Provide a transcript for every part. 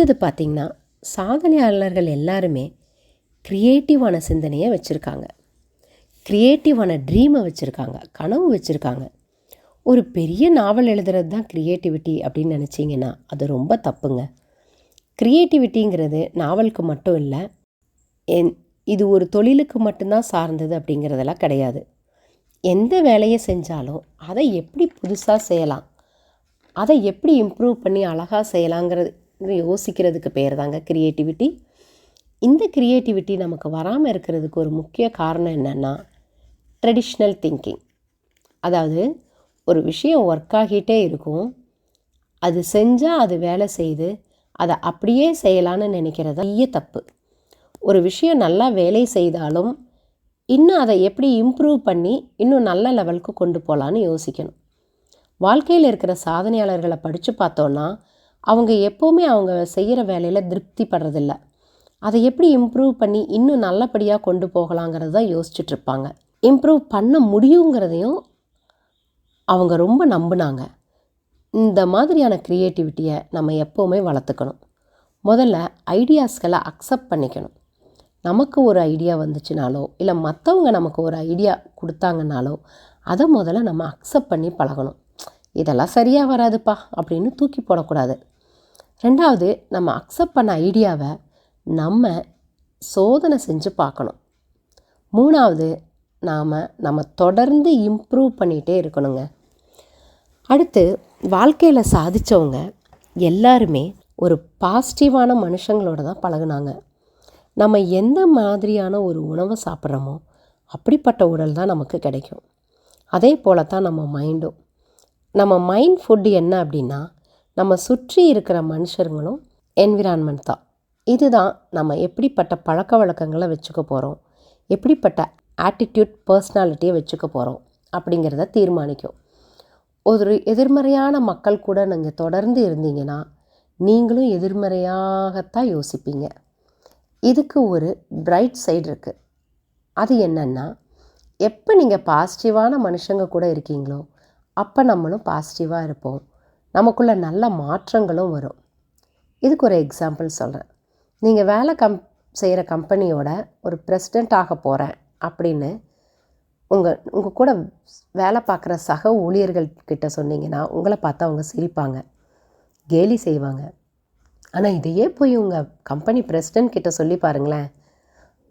அடுத்தது பார்த்திங்கன்னா, சாதனையாளர்கள் எல்லாருமே க்ரியேட்டிவான சிந்தனையை வச்சுருக்காங்க. க்ரியேட்டிவான ட்ரீமை வச்சுருக்காங்க, கனவு வச்சுருக்காங்க. ஒரு பெரிய நாவல் எழுதுறது தான் க்ரியேட்டிவிட்டி அப்படின்னு நினச்சிங்கன்னா அது ரொம்ப தப்புங்க. க்ரியேட்டிவிட்டிங்கிறது நாவலுக்கு மட்டும் இல்லை, இது ஒரு தொழிலுக்கு மட்டும்தான் சார்ந்தது அப்படிங்கிறதெல்லாம் கிடையாது. எந்த வேலையை செஞ்சாலும் அதை எப்படி புதுசாக செய்யலாம், அதை எப்படி இம்ப்ரூவ் பண்ணி அழகாக செய்யலாங்கிறது யோசிக்கிறதுக்கு பேர் தாங்க க்ரியேட்டிவிட்டி. இந்த க்ரியேட்டிவிட்டி நமக்கு வராமல் இருக்கிறதுக்கு ஒரு முக்கிய காரணம் என்னென்னா ட்ரெடிஷ்னல் திங்கிங். அதாவது ஒரு விஷயம் ஒர்க் ஆகிட்டே இருக்கும், அது செஞ்சால் அது வேலை செய்து அதை அப்படியே செய்யலான்னு நினைக்கிறது பெரிய தப்பு. ஒரு விஷயம் நல்லா வேலை செய்தாலும் இன்னும் அதை எப்படி இம்ப்ரூவ் பண்ணி இன்னும் நல்ல லெவலுக்கு கொண்டு போகலான்னு யோசிக்கணும். வாழ்க்கையில் இருக்கிற சாதனையாளர்களை படித்து பார்த்தோன்னா அவங்க எப்போவுமே அவங்க செய்கிற வேலையில் திருப்தி படுறதில்ல. அதை எப்படி இம்ப்ரூவ் பண்ணி இன்னும் நல்லபடியாக கொண்டு போகலாங்கிறது தான் யோசிச்சுட்ருப்பாங்க. இம்ப்ரூவ் பண்ண முடியுங்கிறதையும் அவங்க ரொம்ப நம்பினாங்க. இந்த மாதிரியான க்ரியேட்டிவிட்டியை நம்ம எப்போவுமே வளர்த்துக்கணும். முதல்ல ஐடியாஸ்களை அக்செப்ட் பண்ணிக்கணும். நமக்கு ஒரு ஐடியா வந்துச்சுனாலோ இல்லை மற்றவங்க நமக்கு ஒரு ஐடியா கொடுத்தாங்கனாலோ அதை முதல்ல நம்ம அக்செப்ட் பண்ணி பழகணும். இதெல்லாம் சரியாக வராதுப்பா அப்படின்னு தூக்கி போடக்கூடாது. ரெண்டாவது, நம்ம அக்செப்ட் பண்ண ஐடியாவை நம்ம சோதனை செஞ்சு பார்க்கணும். மூணாவது, நம்ம தொடர்ந்து இம்ப்ரூவ் பண்ணிகிட்டே இருக்கணுங்க. அடுத்து, வாழ்க்கையில் சாதித்தவங்க எல்லாருமே ஒரு பாசிட்டிவான மனுஷங்களோட தான் பழகுனாங்க. நம்ம எந்த மாதிரியான ஒரு உணவை சாப்பிட்றோமோ அப்படிப்பட்ட உடல் தான் நமக்கு கிடைக்கும். அதே போல தான் நம்ம மைண்டும். நம்ம மைண்ட் ஃபுட் என்ன அப்படின்னா நம்ம சுற்றி இருக்கிற மனுஷர்களும் என்விரான்மெண்ட் தான். இதுதான் நம்ம எப்படிப்பட்ட பழக்க வழக்கங்களை வச்சுக்க போகிறோம், எப்படிப்பட்ட ஆட்டிடியூட் பர்சனாலிட்டியை வச்சுக்க போகிறோம் அப்படிங்கிறத தீர்மானிக்கும். ஒரு எதிர்மறையான மக்கள் கூட நீங்கள் தொடர்ந்து இருந்தீங்கன்னா நீங்களும் எதிர்மறையாகத்தான் யோசிப்பீங்க. இதுக்கு ஒரு பிரைட் சைடு இருக்குது. அது என்னென்னா, எப்போ நீங்கள் பாசிட்டிவான மனுஷங்க கூட இருக்கீங்களோ அப்போ நம்மளும் பாசிட்டிவாக இருப்போம், நமக்குள்ள நல்ல மாற்றங்களும் வரும். இதுக்கு ஒரு எக்ஸாம்பிள் சொல்கிறேன். நீங்கள் வேலை செய்கிற கம்பெனியோட ஒரு பிரசிடெண்ட் ஆக போகிறேன் அப்படின்னு உங்கள் கூட வேலை பார்க்குற சக ஊழியர்கள்கிட்ட சொன்னீங்கன்னா உங்களை பார்த்து அவங்க சிரிப்பாங்க, கேலி செய்வாங்க. ஆனால் இதையே போய் உங்கள் கம்பெனி பிரசிடெண்ட் கிட்ட சொல்லி பாருங்களேன்,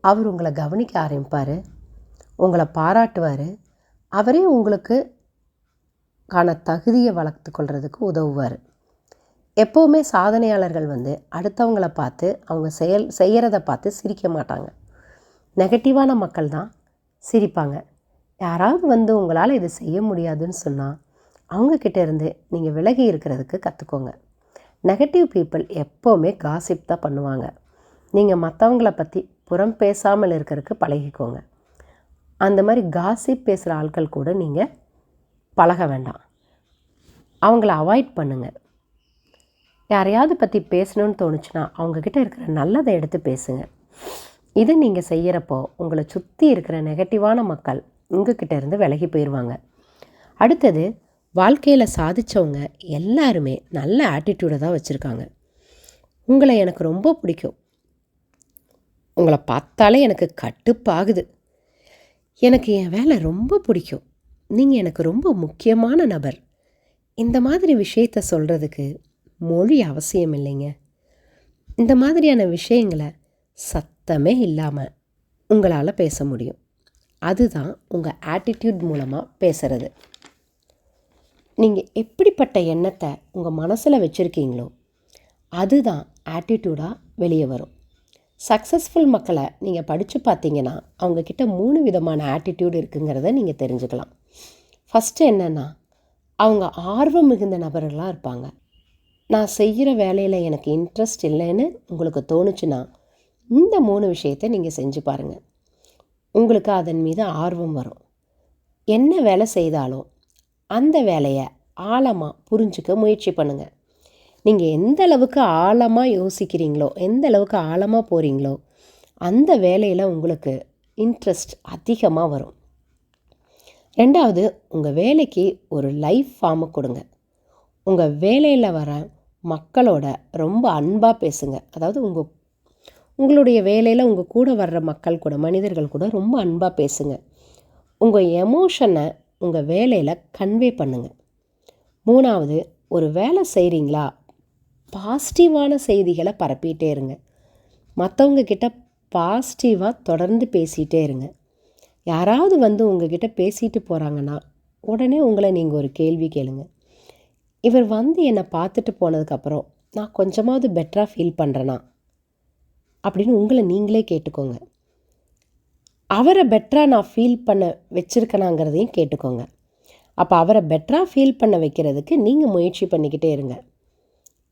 அவர் உங்களை கவனிக்க ஆரம்பிப்பார், உங்களை பாராட்டுவார், அவரே உங்களுக்கு தகுதியை வளர்த்து கொள்றதுக்கு உதவுவார். எப்போவுமே சாதனையாளர்கள் அடுத்தவங்களை பார்த்து அவங்க செய்கிறத பார்த்து சிரிக்க மாட்டாங்க. நெகட்டிவான மக்கள் தான் சிரிப்பாங்க. யாராவது உங்களால் இது செய்ய முடியாதுன்னு சொன்னால் அவங்கக்கிட்ட இருந்து நீங்கள் விலகி இருக்கிறதுக்கு கற்றுக்கோங்க. நெகட்டிவ் பீப்புள் எப்போவுமே காசிப் தான் பண்ணுவாங்க. நீங்கள் மற்றவங்கள பற்றி புறம் பேசாமல் இருக்கிறதுக்கு பழகிக்கோங்க. அந்த மாதிரி காசிப் பேசுகிற ஆட்கள் கூட நீங்கள் பழக வேண்டாம், அவங்கள அவாய்ட் பண்ணுங்கள். யாரையாவது பற்றி பேசணுன்னு தோணுச்சுன்னா அவங்கக்கிட்ட இருக்கிற நல்லதை எடுத்து பேசுங்க. இதை நீங்கள் செய்கிறப்போ உங்களை சுற்றி இருக்கிற நெகட்டிவான மக்கள் உங்ககிட்ட இருந்து விலகி போயிடுவாங்க. அடுத்தது, வாழ்க்கையில் சாதித்தவங்க எல்லாருமே நல்ல ஆட்டிடியூடை தான் வச்சுருக்காங்க. உங்களை எனக்கு ரொம்ப பிடிக்கும், உங்களை பார்த்தாலே எனக்கு கட்டுப்பாகுது, எனக்கு என் வேலை ரொம்ப பிடிக்கும், நீங்கள் எனக்கு ரொம்ப முக்கியமான நபர், இந்த மாதிரி விஷயத்த சொல்கிறதுக்கு மொழி அவசியம் இல்லைங்க. இந்த மாதிரியான விஷயங்களை சத்தமே இல்லாமல் உங்களால் பேச முடியும். அதுதான் உங்கள் ஆட்டிடியூட் மூலமாக பேசுகிறது. நீங்கள் எப்படிப்பட்ட எண்ணத்தை உங்கள் மனசில் வச்சுருக்கீங்களோ அதுதான் ஆட்டிடியூடாக வெளியே வரும். சக்ஸஸ்ஃபுல் மக்களை நீங்கள் படித்து பார்த்தீங்கன்னா அவங்கக்கிட்ட 3 விதமான ஆட்டிடியூட் இருக்குங்கிறத நீங்கள் தெரிஞ்சுக்கலாம். ஃபஸ்ட்டு என்னென்னா, அவங்க ஆர்வம் மிகுந்த நபர்களாக இருப்பாங்க. நான் செய்கிற வேலையில் எனக்கு இன்ட்ரெஸ்ட் இல்லைன்னு உங்களுக்கு தோணுச்சுன்னா இந்த 3 விஷயத்தை நீங்கள் செஞ்சு பாருங்கள். உங்களுக்கு அதன் மீது ஆர்வம் வரும். என்ன வேலை செய்தாலும் அந்த வேலையை ஆழமாக புரிஞ்சுக்க முயற்சி பண்ணுங்கள். நீங்கள் எந்த அளவுக்கு ஆழமாக யோசிக்கிறீங்களோ, எந்த அளவுக்கு ஆழமாக போகிறீங்களோ அந்த வேலையில் உங்களுக்கு இன்ட்ரெஸ்ட் அதிகமாக வரும். ரெண்டாவது, உங்கள் வேலைக்கு ஒரு லைஃப் ஃபார்மை கொடுங்க. உங்கள் வேலையில் வர மக்களோட ரொம்ப அன்பாக பேசுங்க. அதாவது உங்களுடைய வேலையில் உங்கள் கூட வர்ற மக்கள் கூட, மனிதர்கள் கூட ரொம்ப அன்பாக பேசுங்க. உங்கள் எமோஷனை உங்கள் வேலையில் கன்வே பண்ணுங்கள். 3வது, ஒரு வேலை செய்கிறீங்களா, பாசிட்டிவான செய்திகளை பரப்பிகிட்டே இருங்க. மற்றவங்க கிட்ட பாசிட்டிவாக தொடர்ந்து பேசிகிட்டே இருங்க. யாராவது வந்து உங்ககிட்ட பேசிட்டு போகிறாங்கன்னா உடனே உங்களை நீங்கள் ஒரு கேள்வி கேளுங்க. இவர் வந்து என்னை பார்த்துட்டு போனதுக்கப்புறம் நான் கொஞ்சமாவது பெட்டராக ஃபீல் பண்ணுறேனா அப்படின்னு உங்களை நீங்களே கேட்டுக்கோங்க. அவரை பெட்டராக நான் ஃபீல் பண்ண வச்சுருக்கேனாங்கிறதையும் கேட்டுக்கோங்க. அப்போ அவரை பெட்டராக ஃபீல் பண்ண வைக்கிறதுக்கு நீங்கள் முயற்சி பண்ணிக்கிட்டே இருங்க.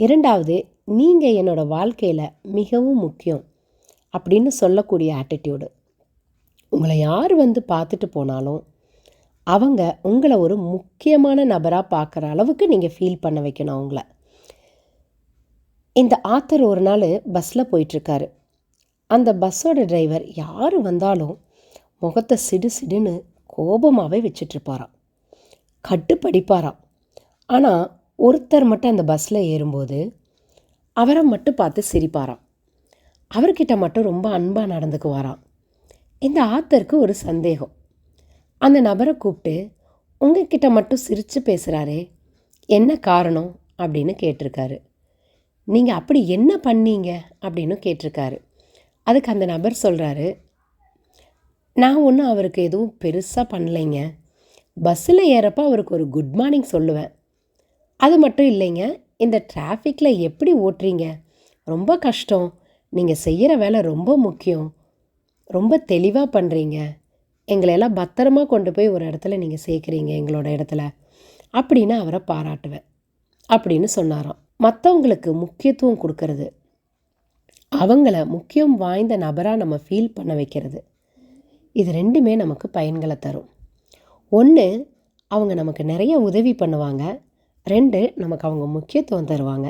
2வது, நீங்கள் என்னோடய வாழ்க்கையில் மிகவும் முக்கியம் அப்படின்னு சொல்லக்கூடிய ஆட்டிடியூடு. உங்களை யார் வந்து பார்த்துட்டு போனாலும் அவங்க உங்களை ஒரு முக்கியமான நபராக பார்க்குற அளவுக்கு நீங்கள் ஃபீல் பண்ண வைக்கணும் அவங்கள. இந்த ஆத்தர் ஒரு நாள் பஸ்ஸில் போயிட்டுருக்காரு. அந்த பஸ்ஸோட டிரைவர் யார் வந்தாலும் முகத்தை சிடு சிடுன்னு கோபமாகவே வச்சிட்ருப்பாராம், கட்டுப்படிப்பாராம். ஆனால் ஒருத்தர் மட்டும் அந்த பஸ்ஸில் ஏறும்போது அவரை மட்டும் பார்த்து சிரிப்பாராம். அவர்கிட்ட மட்டும் ரொம்ப அன்பாக நடந்துக்குவாராம். இந்த ஆத்தருக்கு ஒரு சந்தேகம். அந்த நபரை கூப்பிட்டு, உங்ககிட்ட மட்டும் சிரித்து பேசுகிறாரே, என்ன காரணம் அப்படின்னு கேட்டிருக்காரு. நீங்கள் அப்படி என்ன பண்ணீங்க அப்படின்னு கேட்டிருக்காரு. அதுக்கு அந்த நபர் சொல்கிறாரு, நான் ஒன்றும் அவருக்கு எதுவும் பெருசாக பண்ணலைங்க. பஸ்ஸில் ஏறப்போ அவருக்கு ஒரு குட் மார்னிங் சொல்லுவேன். அது மட்டும் இல்லைங்க, இந்த டிராஃபிக்கில் எப்படி ஓட்டுறீங்க, ரொம்ப கஷ்டம். நீங்கள் செய்கிற வேலை ரொம்ப முக்கியம், ரொம்ப தெளிவாக பண்ணுறீங்க. எங்களையெல்லாம் பத்திரமா கொண்டு போய் ஒரு இடத்துல நீங்கள் சேர்க்குறீங்க எங்களோட இடத்துல அப்படின்னு அவரை பாராட்டுவேன் அப்படின்னு சொன்னாராம். மற்றவங்களுக்கு முக்கியத்துவம் கொடுக்கறது, அவங்கள முக்கியம் வாய்ந்த நபராக நம்ம ஃபீல் பண்ண வைக்கிறது, இது 2மே நமக்கு பயன்களை தரும். 1, அவங்க நமக்கு நிறைய உதவி பண்ணுவாங்க. 2, நமக்கு அவங்க முக்கியத்துவம் தருவாங்க.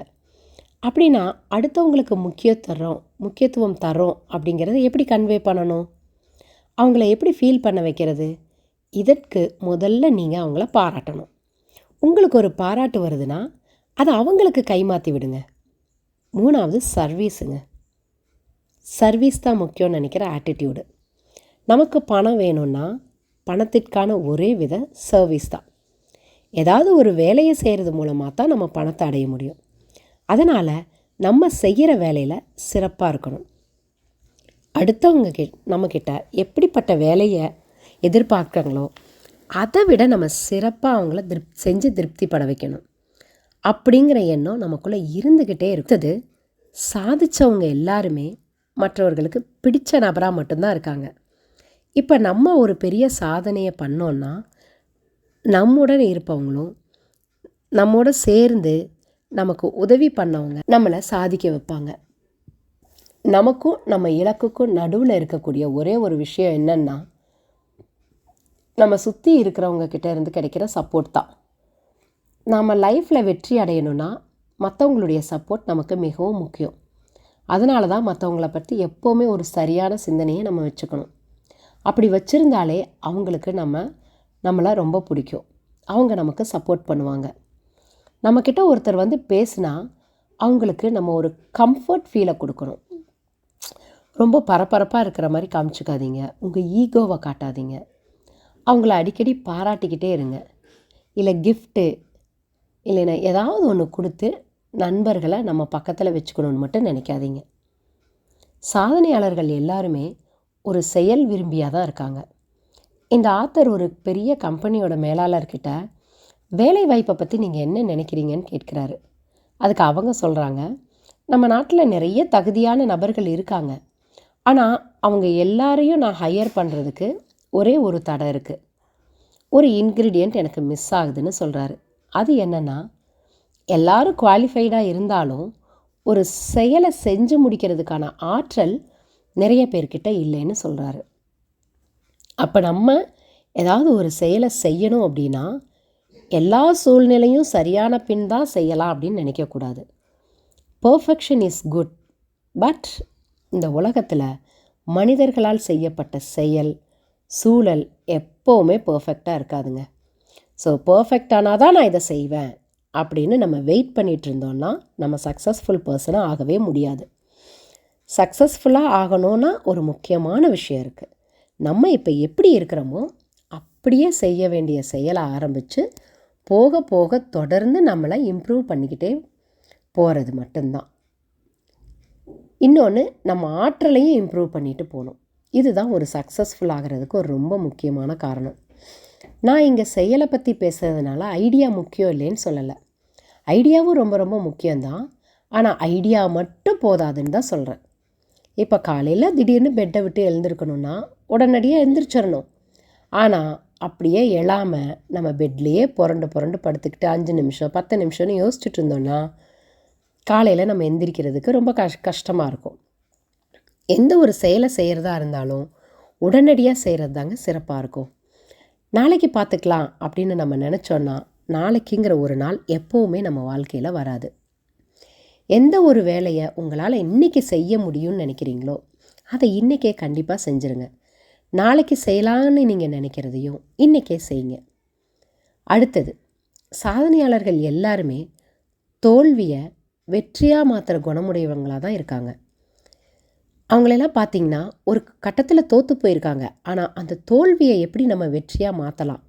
அப்படின்னா அடுத்தவங்களுக்கு முக்கியத்துவம் தரோம் அப்படிங்கிறத எப்படி கன்வே பண்ணணும், அவங்கள எப்படி ஃபீல் பண்ண வைக்கிறது? இதற்கு முதல்ல நீங்கள் அவங்கள பாராட்டணும். உங்களுக்கு ஒரு பாராட்டு வருதுன்னா அதை அவங்களுக்கு கைமாற்றி விடுங்க. 3வது, சர்வீஸுங்க. சர்வீஸ் தான் முக்கியம்னு நினைக்கிற ஆட்டிடியூடு. நமக்கு பணம் வேணும்னா பணத்திற்கான ஒரே வித சர்வீஸ் தான். ஏதாவது ஒரு வேலையை செய்கிறது மூலமாக தான் நம்ம பணத்தை அடைய முடியும். அதனால் நம்ம செய்கிற வேலையில் சிறப்பாக இருக்கணும். அடுத்தவங்க நம்மக்கிட்ட எப்படிப்பட்ட வேலையை எதிர்பார்க்குறாங்களோ அதை விட நம்ம சிறப்பாக அவங்கள செஞ்சு திருப்திப்பட வைக்கணும் அப்படிங்கிற எண்ணம் நமக்குள்ளே இருந்துக்கிட்டே இருக்குது. சாதித்தவங்க எல்லாருமே மற்றவர்களுக்கு பிடித்த நபராக மட்டும்தான் இருக்காங்க. இப்போ நம்ம ஒரு பெரிய சாதனையை பண்ணோன்னா நம்முடன் இருப்பவங்களும் நம்மோட சேர்ந்து நமக்கு உதவி பண்ணவங்க நம்மளை சாதிக்க வைப்பாங்க. நமக்கும் நம்ம இலக்குக்கும் நடுவில் இருக்கக்கூடிய ஒரே ஒரு விஷயம் என்னன்னா, நம்ம சுற்றி இருக்கிறவங்க கிட்ட இருந்து கிடைக்கிற சப்போர்ட் தான். நாம் லைஃப்பில் வெற்றி அடையணும்னா மற்றவங்களுடைய சப்போர்ட் நமக்கு மிகவும் முக்கியம். அதனால தான் மற்றவங்கள பற்றி எப்போவுமே ஒரு சரியான சிந்தனையை நம்ம வச்சுக்கணும். அப்படி வச்சுருந்தாலே அவங்களுக்கு நம்மளை ரொம்ப பிடிக்கும், அவங்க நமக்கு சப்போர்ட் பண்ணுவாங்க. நம்மக்கிட்ட ஒருத்தர் வந்து பேசுனா அவங்களுக்கு நம்ம ஒரு கம்ஃபர்ட் ஃபீலை கொடுக்கணும். ரொம்ப பரபரப்பாக இருக்கிற மாதிரி காமிச்சிக்காதீங்க, உங்கள் ஈகோவை காட்டாதீங்க. அவங்கள அடிக்கடி பாராட்டிக்கிட்டே இருங்க. இல்லை கிஃப்ட்டு இல்லைன்னா ஏதாவது ஒன்று கொடுத்து நண்பர்களை நம்ம பக்கத்தில் வச்சுக்கணுன்னு மட்டும் நினைக்காதீங்க. சாதனையாளர்கள் எல்லாருமே ஒரு செயல் விரும்பியாக தான் இருக்காங்க. இந்த ஆத்தர் ஒரு பெரிய கம்பெனியோட மேலாளர்கிட்ட வேலை வாய்ப்பை பற்றி நீங்கள் என்ன நினைக்கிறீங்கன்னு கேட்குறாரு. அதுக்கு அவங்க சொல்கிறாங்க, நம்ம நாட்டில் நிறைய தகுதியான நபர்கள் இருக்காங்க, ஆனால் அவங்க எல்லாரையும் நான் ஹையர் பண்ணுறதுக்கு ஒரே ஒரு தடை இருக்குது, ஒரு இன்க்ரீடியண்ட் எனக்கு மிஸ் ஆகுதுன்னு சொல்கிறாரு. அது என்னென்னா, எல்லாரும் குவாலிஃபைடாக இருந்தாலும் ஒரு செயலை செஞ்சு முடிக்கிறதுக்கான ஆற்றல் நிறைய பேர்கிட்ட இல்லைன்னு சொல்கிறாரு. அப்போ நம்ம ஏதாவது ஒரு செயலை செய்யணும் அப்படின்னா எல்லா சூழ்நிலையும் சரியான பின் தான் செய்யலாம் அப்படின்னு நினைக்கக்கூடாது. பர்ஃபெக்ஷன் இஸ் குட், பட் இந்த உலகத்தில் மனிதர்களால் செய்யப்பட்ட செயல் சூழல் எப்போவுமே பர்ஃபெக்டாக இருக்காதுங்க. ஸோ பர்ஃபெக்டானால் தான் நான் இதை செய்வேன் அப்படின்னு நம்ம வெயிட் பண்ணிகிட்டு இருந்தோம்னா நம்ம சக்ஸஸ்ஃபுல் பர்சனாக ஆகவே முடியாது. சக்ஸஸ்ஃபுல்லாக ஆகணும்னா ஒரு முக்கியமான விஷயம் இருக்குது. நம்ம இப்போ எப்படி இருக்கிறோமோ அப்படியே செய்ய வேண்டிய செயலை ஆரம்பித்து போக போக தொடர்ந்து நம்மளை இம்ப்ரூவ் பண்ணிக்கிட்டே போகிறது மட்டும்தான். இன்னொன்று, நம்ம ஆற்றலையும் இம்ப்ரூவ் பண்ணிட்டு போகணும். இதுதான் ஒரு சக்ஸஸ்ஃபுல் ஆகிறதுக்கு ஒரு ரொம்ப முக்கியமான காரணம். நான் இங்கே செயலை பற்றி பேசுகிறதுனால ஐடியா முக்கியம் இல்லைன்னு சொல்லலை. ஐடியாவும் ரொம்ப ரொம்ப முக்கியம்தான். ஆனால் ஐடியா மட்டும் போதாதுன்னு தான் சொல்கிறேன். இப்போ காலையில் திடீர்னு பெட்டை விட்டு எழுந்திருக்கணும்னா உடனடியாக எழுந்திரிச்சிடணும். ஆனால் அப்படியே எழாமல் நம்ம பெட்லேயே புரண்டு புரண்டு படுத்துக்கிட்டு 5 நிமிஷம் 10 நிமிஷம்னு யோசிச்சுட்டு இருந்தோன்னா காலையில் நம்ம எந்திரிக்கிறதுக்கு ரொம்ப கஷ்டமாக இருக்கும். எந்த ஒரு செயலை செய்கிறதா இருந்தாலும் உடனடியாக செய்கிறது தாங்க சிறப்பாக இருக்கும். நாளைக்கு பார்த்துக்கலாம் அப்படின்னு நம்ம நினச்சோன்னா நாளைக்குங்கிற ஒரு நாள் எப்போவுமே நம்ம வாழ்க்கையில் வராது. எந்த ஒரு வேலையை உங்களால் இன்றைக்கி செய்ய முடியும்னு நினைக்கிறீங்களோ அதை இன்றைக்கே கண்டிப்பாக செஞ்சுருங்க. நாளைக்கு செய்யலான்னு நீங்கள் நினைக்கிறதையும் இன்றைக்கே செய்யுங்க. அடுத்தது, சாதனையாளர்கள் எல்லாருமே தோல்வியை வெற்றியாக மாற்றுற குணமுடையவங்களாக தான் இருக்காங்க. அவங்களெல்லாம் பார்த்திங்கன்னா ஒரு கட்டத்தில் தோற்று போயிருக்காங்க. ஆனால் அந்த தோல்வியை எப்படி நம்ம வெற்றியாக மாற்றலாம்,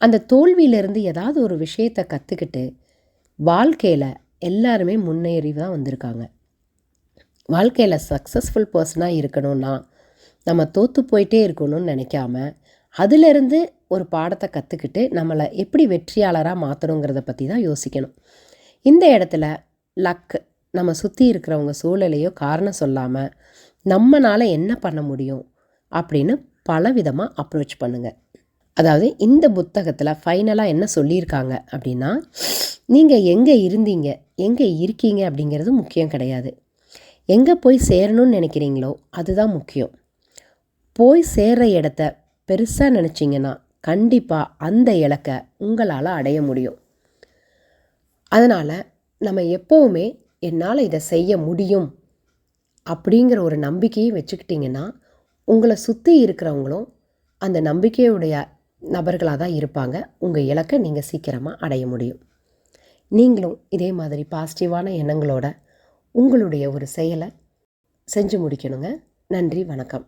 அந்த தோல்வியிலேருந்து ஏதாவது ஒரு விஷயத்தை கற்றுக்கிட்டு வாழ்க்கையில் எல்லாருமே முன்னேறி தான் வந்திருக்காங்க. வாழ்க்கையில் சக்ஸஸ்ஃபுல் பர்சனாக இருக்கணும்னா நம்ம தோற்று போயிட்டே இருக்கணும்னு நினைக்காம அதிலிருந்து ஒரு பாடத்தை கற்றுக்கிட்டு நம்மளை எப்படி வெற்றியாளராக மாற்றணுங்கிறத பற்றி தான் யோசிக்கணும். இந்த இடத்துல லக்கு, நம்ம சுற்றி இருக்கிறவங்க சூழலையோ காரணம் சொல்லாமல் நம்மளால் என்ன பண்ண முடியும் அப்படின்னு பலவிதமாக அப்ரோச் பண்ணுங்கள். அதாவது இந்த புத்தகத்தில் ஃபைனலாக என்ன சொல்லியிருக்காங்க அப்படின்னா, நீங்கள் எங்கே இருந்தீங்க எங்கே இருக்கீங்க அப்படிங்கிறது முக்கியம் கிடையாது. எங்கே போய் சேரணும்னு நினைக்கிறீங்களோ அதுதான் முக்கியம். போய் சேர்கிற இடத்த பெருசாக நினச்சிங்கன்னா கண்டிப்பாக அந்த இலக்கை உங்களால் அடைய முடியும். அதனால் நம்ம எப்போவுமே என்னால் இதை செய்ய முடியும் அப்படிங்கிற ஒரு நம்பிக்கையை வச்சுக்கிட்டிங்கன்னா உங்களை சுற்றி இருக்கிறவங்களும் அந்த நம்பிக்கையுடைய நபர்களாக தான் இருப்பாங்க. உங்கள் இலக்கை நீங்கள் சீக்கிரமாக அடைய முடியும். நீங்களும் இதே மாதிரி பாசிட்டிவான எண்ணங்களோட உங்களுடைய ஒரு செயலை செஞ்சு முடிக்கணுங்க. நன்றி, வணக்கம்.